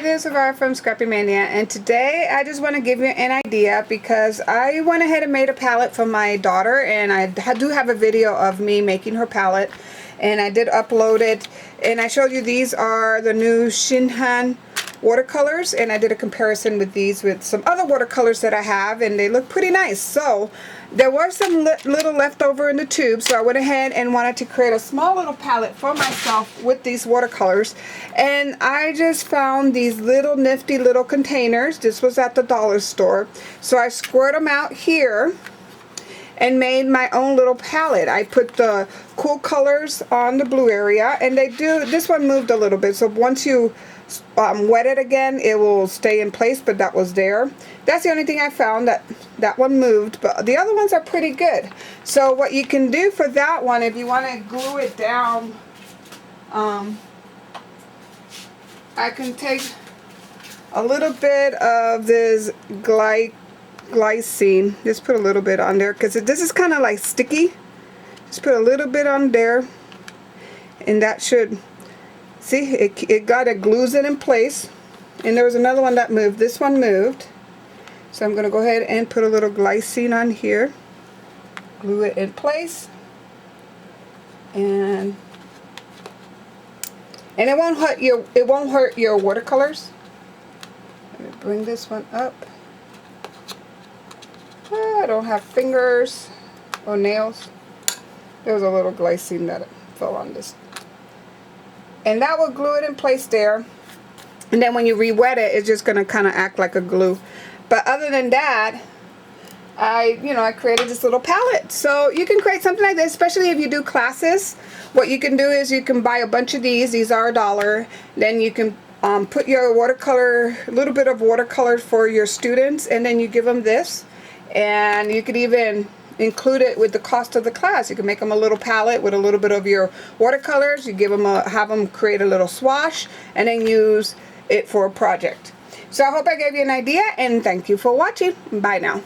Hi, this is Savara from Scrappy Mania, and today I just want to give you an idea because I went ahead and made a palette for my daughter, and I do have a video of me making her palette, and I did upload it, and I showed you these are the new Shinhan watercolors, and I did a comparison with these with some other watercolors that I have, and they look pretty nice. So there was some little left over in the tube, so I went ahead and wanted to create a small little palette for myself with these watercolors. And I just found these little nifty little containers. This was at the dollar store, so I squared them out here and made my own little palette. I put the cool colors on the blue area, and this one moved a little bit, so once you wet it again, it will stay in place, but that was there. That's the only thing I found, that one moved, but the other ones are pretty good. So what you can do for that one, if you want to glue it down, I can take a little bit of this glycine, just put a little bit on there, because this is kind of like sticky. Just put a little bit on there, and that should, see, it glues it in place. And there was another one that moved. This one moved, so I'm going to go ahead and put a little glycine on here, glue it in place, and it won't hurt your watercolors. Let me bring this one up. I don't have fingers or nails. There was a little glycine that fell on this, and that will glue it in place there. And then when you re-wet it, it's just going to kind of act like a glue. But other than that, I created this little palette. So you can create something like this, especially if you do classes. What you can do is you can buy a bunch of these. These are $1. Then you can put your watercolor, a little bit of watercolor for your students, and then you give them this. And you could even include it with the cost of the class. You can make them a little palette with a little bit of your watercolors. You give them have them create a little swatch, and then use it for a project. So I hope I gave you an idea, and thank you for watching. Bye now.